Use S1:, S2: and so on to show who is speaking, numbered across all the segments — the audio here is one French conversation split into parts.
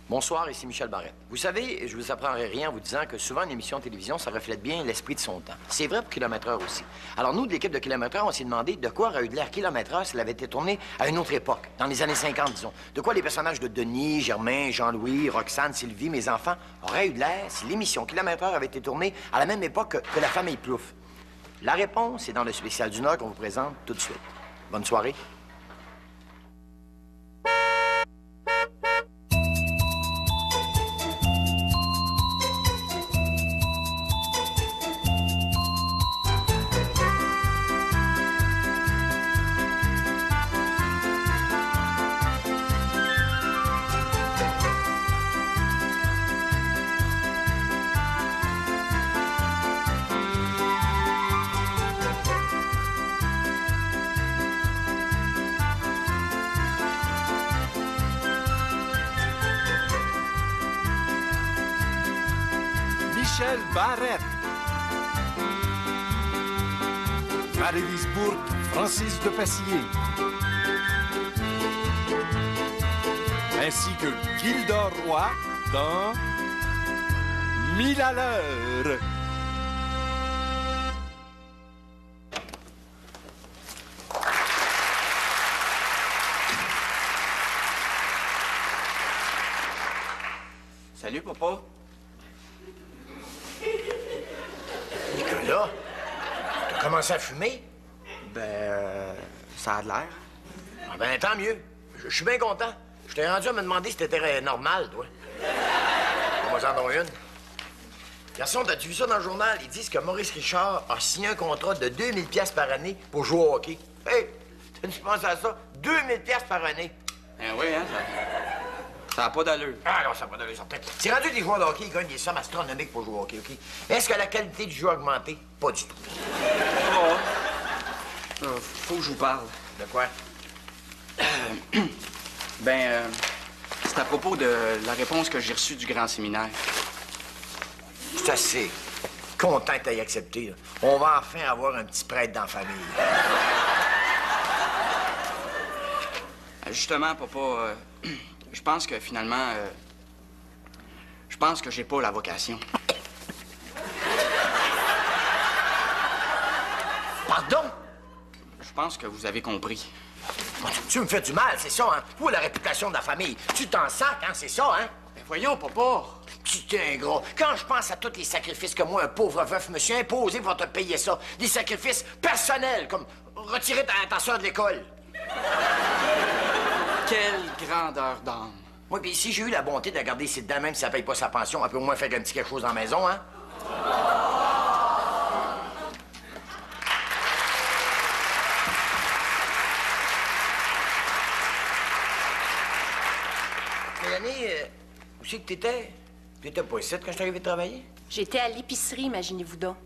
S1: Bonsoir, ici Michel Barrette. Vous savez, je vous apprendrai rien en vous disant que souvent, une émission de télévision, ça reflète bien l'esprit de son temps. C'est vrai pour Kilomètre-heure aussi. Alors, nous, de l'équipe de Kilomètre-heure, on s'est demandé de quoi aurait eu de l'air Kilomètre-heure s'il avait été tourné à une autre époque, dans les années 50, disons. De quoi les personnages de Denis, Germain, Jean-Louis, Roxane, Sylvie, mes enfants, auraient eu de l'air si l'émission Kilomètre-heure avait été tournée à la même époque que La famille Plouffe. La réponse est dans le spécial du Nord qu'on vous présente tout de suite. Bonne soirée.
S2: Michel Barrette. Valérisbourg, Francis de Passier. Ainsi que Gilda Roy dans 1000 à l'heure.
S3: Salut, papa.
S1: Nicolas, t'as commencé à fumer?
S3: Ça a de l'air.
S1: Ah ben, tant mieux. Je suis bien content. Je t'ai rendu à me demander si t'étais normal, toi. Moi, j'en donne une. Garçon, t'as-tu vu ça dans le journal? Ils disent que Maurice Richard a signé un contrat de 2000 pièces par année pour jouer au hockey. Hey, t'as-tu pensé à ça? 2000 pièces par année.
S3: Ben oui, hein, ça n'a pas d'allure.
S1: Ah non, ça n'a pas d'allure, certain. C'est rendu des joueurs de hockey, ils gagnent des sommes astronomiques pour jouer au hockey, OK? Est-ce que la qualité du jeu a augmenté? Pas du tout.
S3: Faut que je vous parle.
S1: De quoi?
S3: C'est à propos de la réponse que j'ai reçue du grand séminaire.
S1: C'est assez. Content que t'aies accepté, là. On va enfin avoir un petit prêtre dans la famille.
S3: Justement, papa, je pense que finalement, je pense que j'ai pas la vocation.
S1: Pardon?
S3: Je pense que vous avez compris.
S1: Tu me fais du mal, c'est ça, hein? Pour la réputation de la famille. Tu t'en sacs, hein? C'est ça, hein?
S3: Ben voyons, papa.
S1: Petit ingrat. Quand je pense à tous les sacrifices que moi, un pauvre veuf, me suis imposé pour te payer ça, des sacrifices personnels, comme retirer ta soeur de l'école.
S3: Quelle grandeur d'âme.
S1: Oui, puis si j'ai eu la bonté de la garder ici dedans, même si ça paye pas sa pension, elle peut au moins faire un petit quelque chose dans la maison, hein? Mélanie, où c'est que t'étais? T'étais pas ici quand je suis arrivé de travailler?
S4: J'étais à l'épicerie, imaginez-vous donc.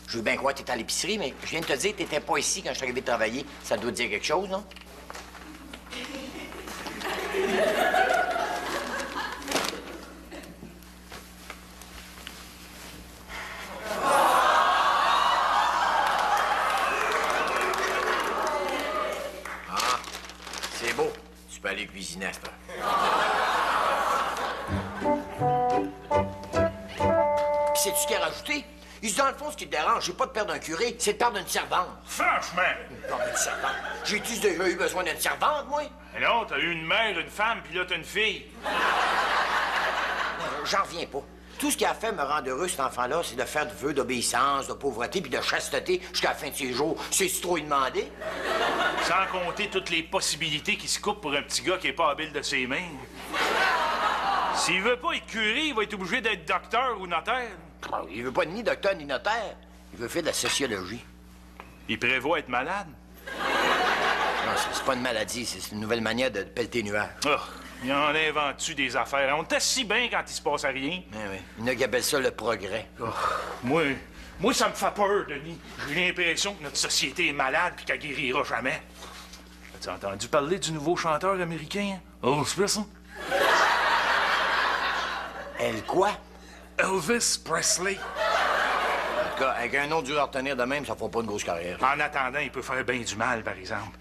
S1: Je veux bien croire que t'étais à l'épicerie, mais je viens de te dire que t'étais pas ici quand je suis arrivé de travailler. Ça doit te dire quelque chose, non? Ah, c'est beau. Tu peux aller cuisiner à cette heure. Puis sais-tu ce qu'il a rajouté? Il dit, dans le fond, ce qui te dérange, c'est pas de perdre un curé, c'est de perdre une servante.
S5: Franchement!
S1: Perdre une servante? J'ai-tu déjà eu besoin d'une servante, moi?
S5: Non, t'as eu une mère, une femme, puis là, t'as une fille.
S1: J'en reviens pas. Tout ce qui a fait me rendre heureux, cet enfant-là, c'est de faire du vœu d'obéissance, de pauvreté, puis de chasteté jusqu'à la fin de ses jours. C'est trop y demander?
S5: Sans compter toutes les possibilités qui se coupent pour un petit gars qui est pas habile de ses mains. S'il veut pas être curé, il va être obligé d'être docteur ou notaire.
S1: Il veut pas ni docteur ni notaire. Il veut faire de la sociologie.
S5: Il prévoit être malade.
S1: Non, c'est pas une maladie, c'est une nouvelle manière de pelleter les nuages.
S5: Oh, il en invente-tu des affaires? On était si bien quand il se passe rien.
S1: Oui, oui. Il y en a qui appellent ça le progrès.
S5: Oh, moi, ça me fait peur, Denis. J'ai l'impression que notre société est malade puis qu'elle guérira jamais. As-tu entendu parler du nouveau chanteur américain? Elvis Presley?
S1: Elle quoi?
S5: Elvis Presley.
S1: En tout cas, avec un nom dur à retenir de même, ça fera pas une grosse carrière.
S5: En attendant, il peut faire bien du mal, par exemple.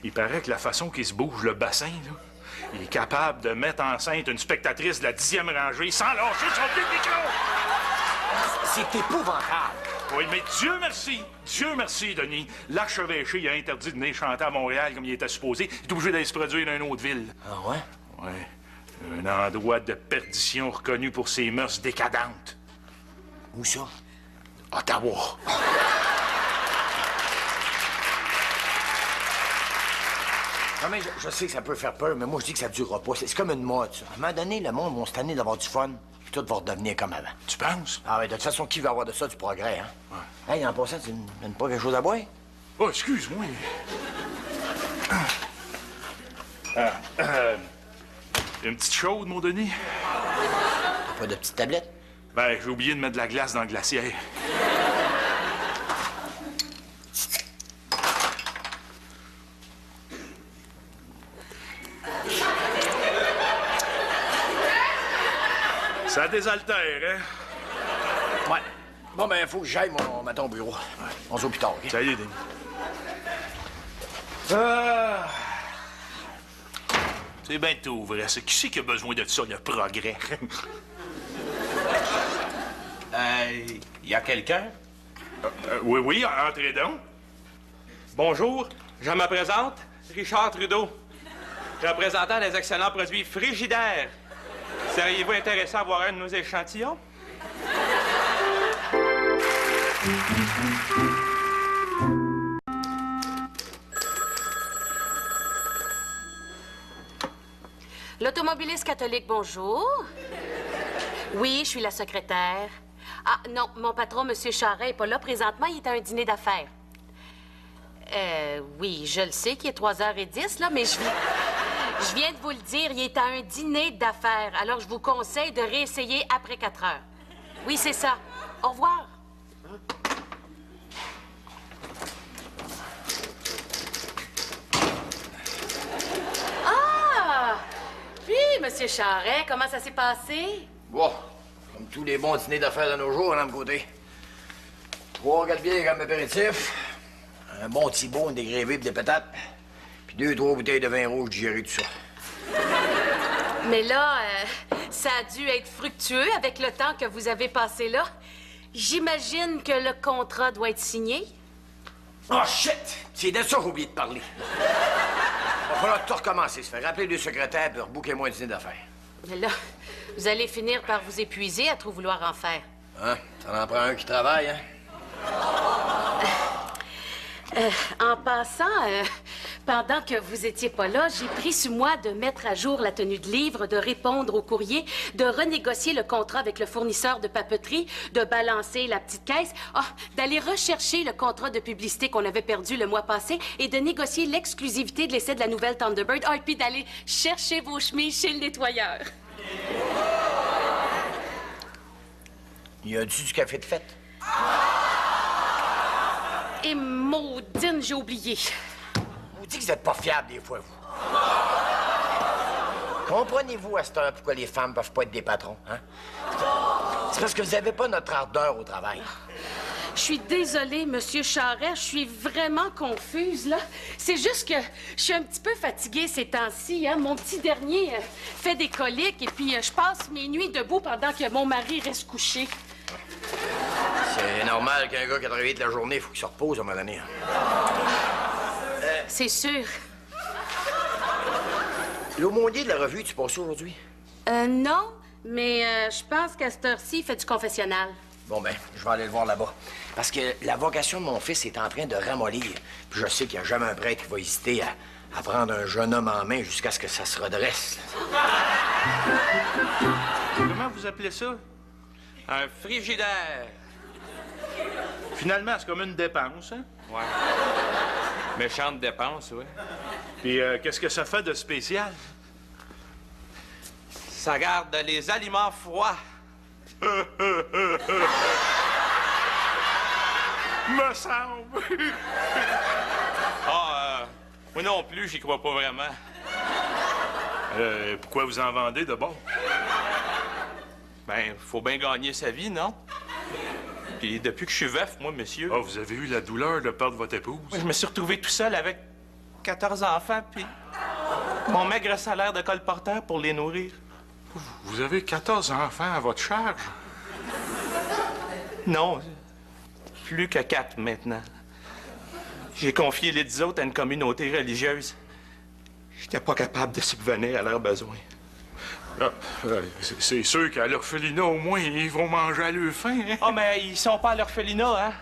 S5: Il paraît que la façon qu'il se bouge le bassin, là, Il est capable de mettre enceinte une spectatrice de la 10e rangée sans lâcher son pied de micro!
S1: C'est épouvantable.
S5: Oui, mais Dieu merci, Denis. L'archevêché, il a interdit de venir chanter à Montréal comme il était supposé. Il est obligé d'aller se produire dans une autre ville.
S1: Ah ouais?
S5: Ouais. Un endroit de perdition reconnu pour ses mœurs décadentes.
S1: Où ça?
S5: Ottawa.
S1: Non, mais je sais que ça peut faire peur, mais moi, je dis que ça durera pas. C'est comme une mode, ça. À un moment donné, le monde va se tanner d'avoir du fun, puis tout va redevenir comme avant.
S5: Tu penses?
S1: Ah ouais, de toute façon, qui va avoir de ça, du progrès, hein? Ouais. Hey, en passant, tu donnes pas quelque chose à boire?
S5: Oh, excuse-moi. Une petite chaude, mon Denis?
S1: T'as pas de petite tablette?
S5: Ben, j'ai oublié de mettre de la glace dans le glacière. Ça désaltère, hein?
S1: Ouais. Bon, ben, faut que j'aille, mon matin au bureau. On se voit plus tard, OK?
S5: Salut, Denis. Ah! C'est bien tout vrai, ça. Qui c'est qui a besoin de ça, le progrès?
S6: Y a quelqu'un?
S5: Oui, entrez donc.
S6: Bonjour, je me présente, Richard Trudeau, représentant des excellents produits Frigidaire. Seriez-vous intéressé à voir un de nos échantillons?
S4: L'automobiliste catholique, bonjour. Oui, je suis la secrétaire. Ah, non, mon patron, M. Charret, n'est pas là présentement. Il est à un dîner d'affaires. Oui, je le sais qu'il est 3h10, là, mais je viens de vous le dire, il est à un dîner d'affaires. Alors, je vous conseille de réessayer après 4 heures. Oui, c'est ça. Au revoir. Ah! Puis, M. Charret, comment ça s'est passé?
S1: Bon, comme tous les bons dîners d'affaires de nos jours, Mme Côté. 3-4 bières comme apéritif, un bon Thibault, une dégrévée pis des patates, puis 2-3 bouteilles de vin rouge digéré, tout ça.
S4: Mais là, ça a dû être fructueux avec le temps que vous avez passé là. J'imagine que le contrat doit être signé.
S1: Oh, shit! C'est de ça que j'ai oublié de parler. Il va falloir tout recommencer. Se faire rappeler le secrétaire puis rebooker-moi un dîner d'affaires.
S4: Mais là, vous allez finir par vous épuiser à trop vouloir en faire.
S1: Hein? Ça en prend un qui travaille, hein?
S4: En passant, pendant que vous étiez pas là, j'ai pris sur moi de mettre à jour la tenue de livre, de répondre au courrier, de renégocier le contrat avec le fournisseur de papeterie, de balancer la petite caisse, d'aller rechercher le contrat de publicité qu'on avait perdu le mois passé et de négocier l'exclusivité de l'essai de la nouvelle Thunderbird, et puis d'aller chercher vos chemises chez le nettoyeur.
S1: Y a-tu du café de fête?
S4: Et maudine, j'ai oublié.
S1: Vous dites que vous êtes pas fiable des fois, vous. Comprenez-vous à cette heure pourquoi les femmes peuvent pas être des patrons, hein? C'est parce que vous avez pas notre ardeur au travail.
S4: Je suis désolée, Monsieur Charret, je suis vraiment confuse, là. C'est juste que je suis un petit peu fatiguée ces temps-ci, hein. Mon petit dernier fait des coliques et puis je passe mes nuits debout pendant que mon mari reste couché.
S1: C'est normal qu'un gars qui a travaillé toute la journée, il faut qu'il se repose à un moment donné.
S4: C'est sûr.
S1: L'aumônier de la revue, tu passes aujourd'hui?
S4: Non, mais je pense qu'à cette heure-ci, il fait du confessionnal.
S1: Bon, ben, je vais aller le voir là-bas. Parce que la vocation de mon fils est en train de ramollir. Puis je sais qu'il n'y a jamais un prêtre qui va hésiter à prendre un jeune homme en main jusqu'à ce que ça se redresse.
S5: Comment vous appelez ça?
S6: Un frigidaire.
S5: Finalement, c'est comme une dépense, hein?
S6: Ouais. Méchante dépense, oui.
S5: Puis qu'est-ce que ça fait de spécial?
S6: Ça garde les aliments froids.
S5: Me semble.
S6: Moi non plus, j'y crois pas vraiment.
S5: Pourquoi vous en vendez de bon?
S6: Ben, faut bien gagner sa vie, non? Puis depuis que je suis veuf, moi, monsieur...
S5: Oh, vous avez eu la douleur de perdre votre épouse?
S6: Moi, je me suis retrouvé tout seul avec 14 enfants, puis... Mon maigre salaire de colporteur pour les nourrir.
S5: Vous avez 14 enfants à votre charge?
S6: Non, plus que 4 maintenant. J'ai confié les 10 autres à une communauté religieuse. J'étais pas capable de subvenir à leurs besoins.
S5: Ah, c'est sûr qu'à l'orphelinat, au moins, ils vont manger à leur faim, hein?
S6: Ah, mais ils sont pas à l'orphelinat, hein?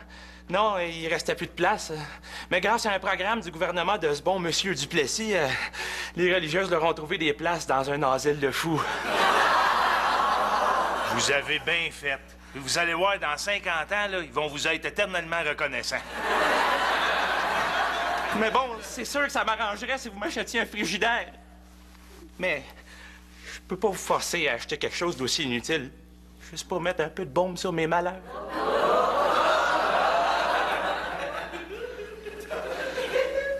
S6: Non, il restait plus de place. Mais grâce à un programme du gouvernement de ce bon monsieur Duplessis, les religieuses leur ont trouvé des places dans un asile de fous.
S5: Vous avez bien fait. Vous allez voir, dans 50 ans, là, ils vont vous être éternellement reconnaissants.
S6: Mais bon, c'est sûr que ça m'arrangerait si vous m'achetiez un frigidaire. Mais je peux pas vous forcer à acheter quelque chose d'aussi inutile. Juste pour mettre un peu de baume sur mes malheurs.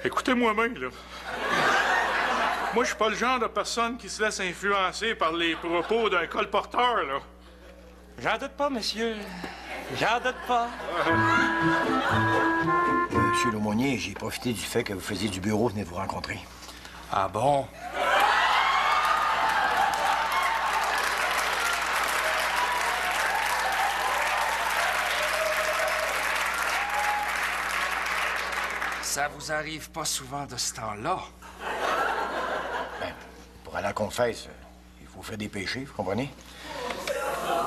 S5: Écoutez-moi bien, là. Moi, je suis pas le genre de personne qui se laisse influencer par les propos d'un colporteur, là.
S6: J'en doute pas, monsieur. J'en doute pas.
S1: Monsieur L'aumônier, j'ai profité du fait que vous faisiez du bureau, venez vous rencontrer.
S3: Ah bon? Ça vous arrive pas souvent de ce temps-là?
S1: Ben, pour aller à la confesse, il faut faire des péchés, vous comprenez?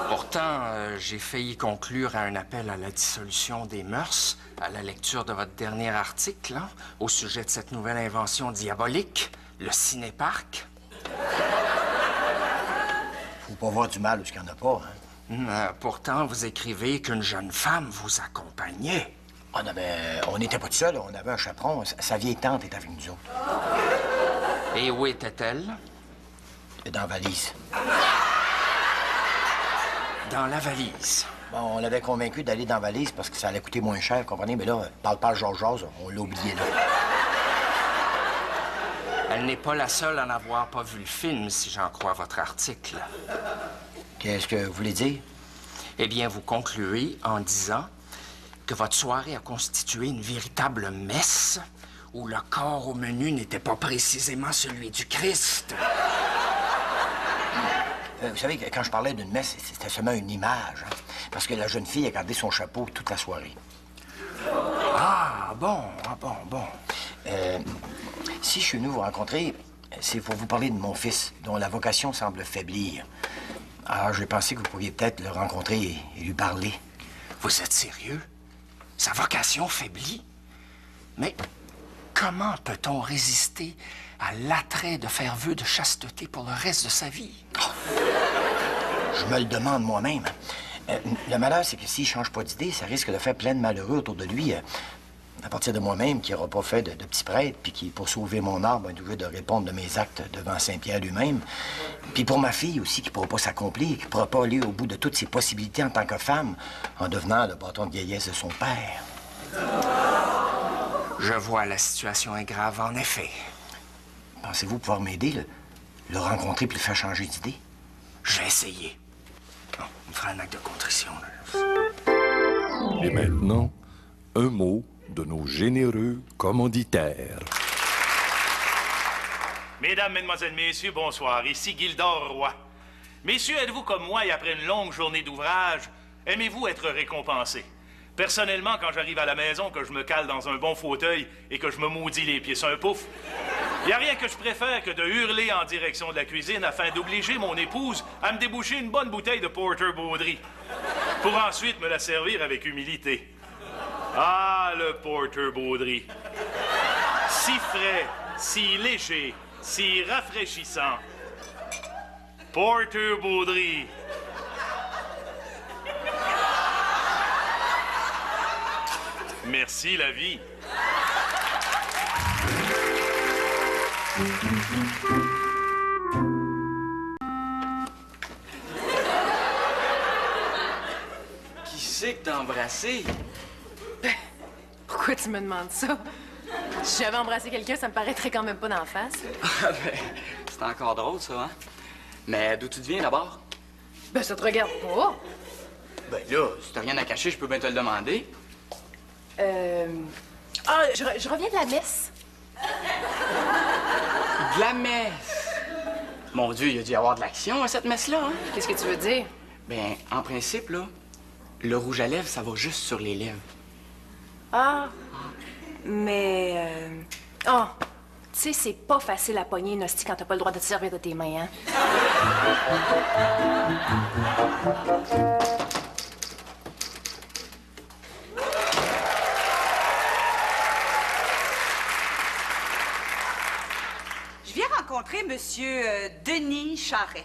S3: Pourtant, j'ai failli conclure à un appel à la dissolution des mœurs à la lecture de votre dernier article, hein, au sujet de cette nouvelle invention diabolique, le cinéparc.
S1: Faut pas voir du mal où il n'y en a pas, hein?
S3: Pourtant, vous écrivez qu'une jeune femme vous accompagnait.
S1: Ah non, mais on n'était pas tout seul, on avait un chaperon. Sa vieille tante était avec nous autres.
S3: Et où était-elle?
S1: Dans la valise.
S3: Dans la valise.
S1: Bon, on l'avait convaincu d'aller dans la valise parce que ça allait coûter moins cher, comprenez? Mais là, parle Georges, on l'a oublié, là.
S3: Elle n'est pas la seule à n'avoir pas vu le film, si j'en crois votre article.
S1: Qu'est-ce que vous voulez dire?
S3: Eh bien, vous concluez en disant que votre soirée a constitué une véritable messe où le corps au menu n'était pas précisément celui du Christ.
S1: Vous savez, quand je parlais d'une messe, c'était seulement une image, hein, parce que la jeune fille a gardé son chapeau toute la soirée.
S3: Ah, bon.
S1: Si je suis venu vous rencontrer, c'est pour vous parler de mon fils, dont la vocation semble faiblir. Alors, j'ai pensé que vous pourriez peut-être le rencontrer et lui parler.
S3: Vous êtes sérieux? Sa vocation faiblit? Mais comment peut-on résister à l'attrait de faire vœu de chasteté pour le reste de sa vie?
S1: Je me le demande moi-même. Le malheur, c'est que s'il change pas d'idée, ça risque de faire plein de malheureux autour de lui. À partir de moi-même, qui n'aura pas fait de petit prêtre, puis qui, pour sauver mon arbre, est obligé de répondre de mes actes devant Saint-Pierre lui-même. Puis pour ma fille aussi, qui ne pourra pas s'accomplir, qui ne pourra pas aller au bout de toutes ses possibilités en tant que femme, en devenant le bâton de vieillesse de son père.
S3: Je vois, la situation est grave, en effet.
S1: Pensez-vous pouvoir m'aider, le rencontrer puis le faire changer d'idée?
S3: Je vais essayer. Bon, on me fera un acte de contrition, là.
S2: Et maintenant, un mot de nos généreux commanditaires.
S5: Mesdames, Mesdemoiselles, Messieurs, bonsoir. Ici Gildor Roy. Messieurs, êtes-vous comme moi et après une longue journée d'ouvrage, aimez-vous être récompensé? Personnellement, quand j'arrive à la maison, que je me cale dans un bon fauteuil et que je me maudis les pieds sur un pouf, il n'y a rien que je préfère que de hurler en direction de la cuisine afin d'obliger mon épouse à me déboucher une bonne bouteille de Porter Baudry, pour ensuite me la servir avec humilité. Ah, le Porter Baudry. Si frais, si léger, si rafraîchissant. Porter Baudry. Merci, la vie.
S3: Qui c'est que t'as embrassé?
S7: Pourquoi tu me demandes ça? Si j'avais embrassé quelqu'un, ça me paraîtrait quand même pas d'en face.
S3: Ah ben, c'est encore drôle, ça, hein? Mais d'où tu te viens, d'abord?
S7: Ben, ça te regarde pas.
S3: Ben là, si t'as rien à cacher, je peux bien te le demander.
S7: Ah, je reviens de la messe.
S8: De la messe! Mon Dieu, il a dû y avoir de l'action à cette messe-là, hein?
S7: Qu'est-ce que tu veux dire?
S8: Ben, en principe, là, le rouge à lèvres, ça va juste sur les lèvres.
S7: Ah, mais... Oh, tu sais, c'est pas facile à pogner une hostie quand t'as pas le droit de te servir de tes mains, hein?
S9: Je viens rencontrer Monsieur Denis Charret.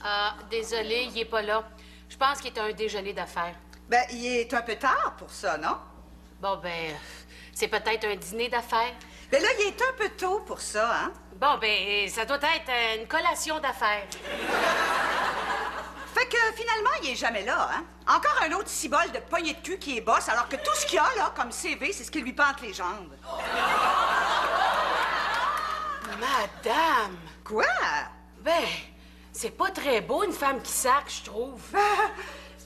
S4: Ah, désolé, il est pas là. Je pense qu'il est à un déjeuner d'affaires.
S9: Ben, il est un peu tard pour ça, non?
S4: Bon, ben, c'est peut-être un dîner d'affaires.
S9: Ben là, il est un peu tôt pour ça, hein?
S4: Bon, ben, ça doit être une collation d'affaires.
S9: Fait que finalement, il est jamais là, hein? Encore un autre cibole de poignée de cul qui est boss, alors que tout ce qu'il a, là, comme CV, c'est ce qui lui pend entre les jambes.
S4: Madame!
S9: Quoi?
S4: Ben, c'est pas très beau, une femme qui sacre, je trouve.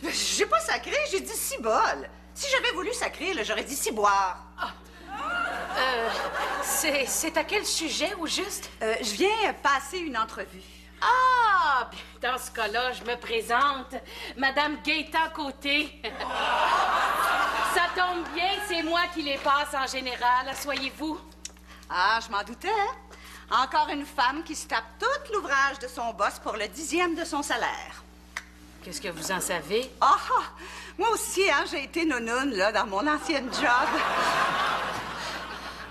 S9: J'ai pas sacré, j'ai dit cibole. Si j'avais voulu sacrer, là, j'aurais dit ciboire.
S4: C'est à quel sujet, au juste?
S9: Je viens passer une entrevue.
S4: Ah! Bien, dans ce cas-là, je me présente. Madame Gaétan Côté. Ça tombe bien, c'est moi qui les passe en général. Asseyez-vous.
S9: Ah, je m'en doutais. Encore une femme qui se tape tout l'ouvrage de son boss pour le 10e de son salaire.
S4: Qu'est-ce que vous en savez?
S9: Ah! Moi aussi, hein, j'ai été nounoune, là, dans mon ancienne job.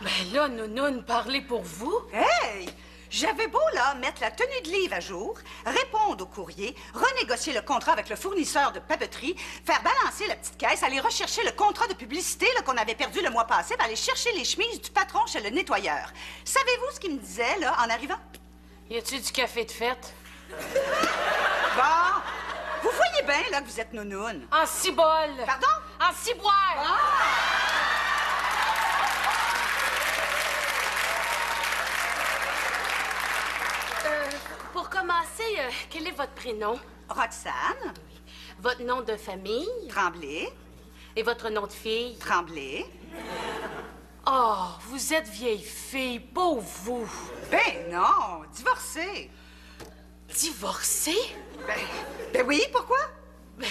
S4: Ben là, nounoune, parlez pour vous.
S9: Hey! J'avais beau, là, mettre la tenue de livre à jour, répondre au courrier, renégocier le contrat avec le fournisseur de papeterie, faire balancer la petite caisse, aller rechercher le contrat de publicité là, qu'on avait perdu le mois passé, puis aller chercher les chemises du patron chez le nettoyeur. Savez-vous ce qu'il me disait, là, en arrivant?
S4: Y a-tu du café de fête?
S9: Bon, vous voyez bien, là, que vous êtes nounoune.
S4: En cibole.
S9: Pardon?
S4: En ciboire. Pour commencer, quel est votre prénom?
S9: Roxane.
S4: Votre nom de famille?
S9: Tremblay.
S4: Et votre nom de fille?
S9: Tremblay.
S4: Oh, vous êtes vieille fille, pauvre vous.
S9: Ben non, divorcée.
S4: Divorcée?
S9: Ben oui, pourquoi?
S4: Ben,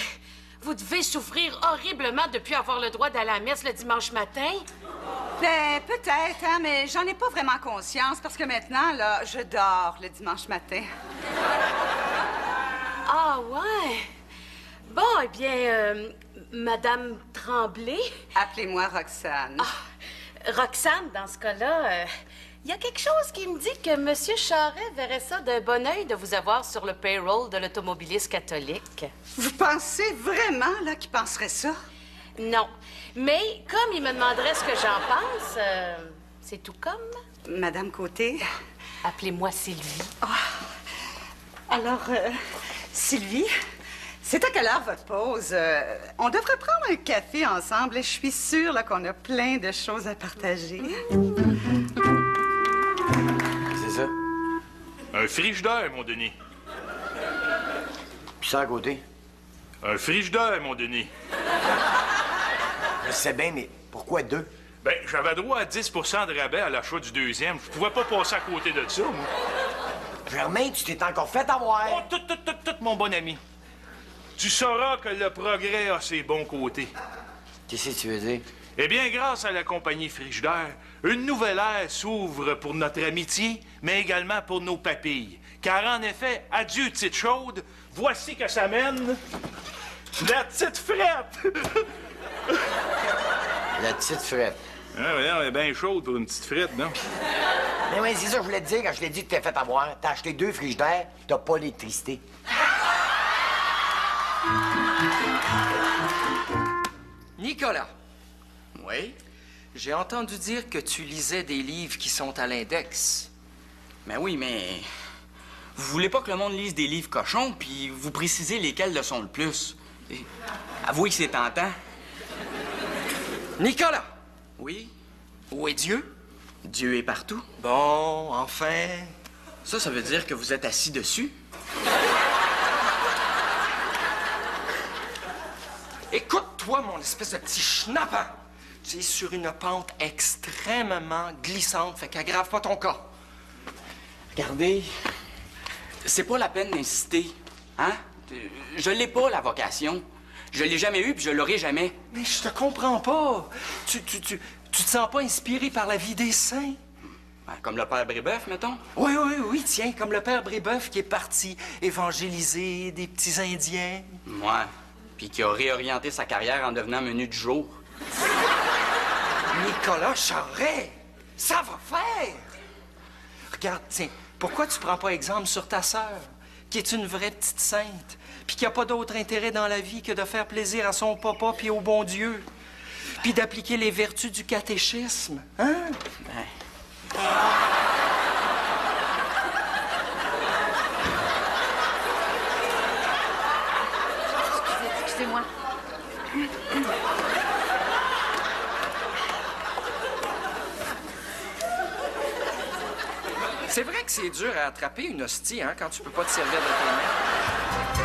S4: vous devez souffrir horriblement depuis avoir le droit d'aller à la messe le dimanche matin.
S9: Ben, peut-être, hein, mais j'en ai pas vraiment conscience parce que maintenant, là, je dors le dimanche matin.
S4: Ah, ouais. Bon, eh bien, Madame Tremblay.
S9: Appelez-moi Roxane.
S4: Roxane, dans ce cas-là, il y a quelque chose qui me dit que Monsieur Charret verrait ça d'un bon œil de vous avoir sur le payroll de l'automobiliste catholique.
S9: Vous pensez vraiment, là, qu'il penserait ça?
S4: Non. Mais comme il me demanderait ce que j'en pense, c'est tout comme.
S9: Madame Côté.
S4: Appelez-moi Sylvie.
S9: Alors, Sylvie, c'est à quelle heure votre pause? On devrait prendre un café ensemble. Je suis sûre là, qu'on a plein de choses à partager.
S1: C'est ça.
S5: Un frigidaire, mon Denis.
S1: Puis ça à côté.
S5: Un frigidaire, mon Denis.
S1: Je sais bien, mais pourquoi deux?
S5: Ben, j'avais droit à 10 de rabais à l'achat du deuxième. Je pouvais pas passer à côté de ça, moi.
S1: Germain, tu t'es encore fait avoir.
S5: Oh, tout, mon bon ami. Tu sauras que le progrès a ses bons côtés.
S1: Qu'est-ce que tu veux dire?
S5: Eh bien, grâce à la compagnie Frigidaire, une nouvelle ère s'ouvre pour notre amitié, mais également pour nos papilles. Car en effet, adieu, petite chaude, voici que ça mène la petite frette.
S1: La petite frette.
S5: Ah, ouais, elle est bien chaude pour une petite frette, non?
S1: Mais oui, c'est ça que je voulais te dire quand je t'ai dit que tu t'es fait avoir. T'as acheté 2 frigidaires, t'as pas l'électricité.
S3: Nicolas,
S8: Oui?
S3: j'ai entendu dire que tu lisais des livres qui sont à l'index.
S8: Ben oui, mais... Vous voulez pas que le monde lise des livres cochons, puis vous précisez lesquels le sont le plus. Et avouez que c'est tentant.
S3: Nicolas,
S8: Oui?
S3: où est Dieu?
S8: Dieu est partout.
S3: Bon, enfin.
S8: Ça veut dire que vous êtes assis dessus?
S3: Écoute-toi, mon espèce de petit schnappant. Tu es sur une pente extrêmement glissante, fait qu'aggrave pas ton cas.
S8: Regardez, c'est pas la peine d'insister, hein? Je l'ai pas, la vocation. Je l'ai jamais eu, puis je l'aurai jamais.
S3: Mais je te comprends pas. Tu te sens pas inspiré par la vie des saints?
S8: Ben, comme le père Brébeuf, mettons.
S3: Oui, tiens, comme le père Brébeuf qui est parti évangéliser des petits Indiens.
S8: Ouais, puis qui a réorienté sa carrière en devenant menu du jour.
S3: Nicolas Charret, ça va faire! Regarde, tiens, pourquoi tu prends pas exemple sur ta sœur, qui est une vraie petite sainte, puis qui a pas d'autre intérêt dans la vie que de faire plaisir à son papa puis au bon Dieu, puis d'appliquer les vertus du catéchisme, hein?
S8: Ben...
S7: Excusez-moi.
S3: C'est vrai que c'est dur à attraper une hostie, hein, quand tu peux pas te servir de tes mains.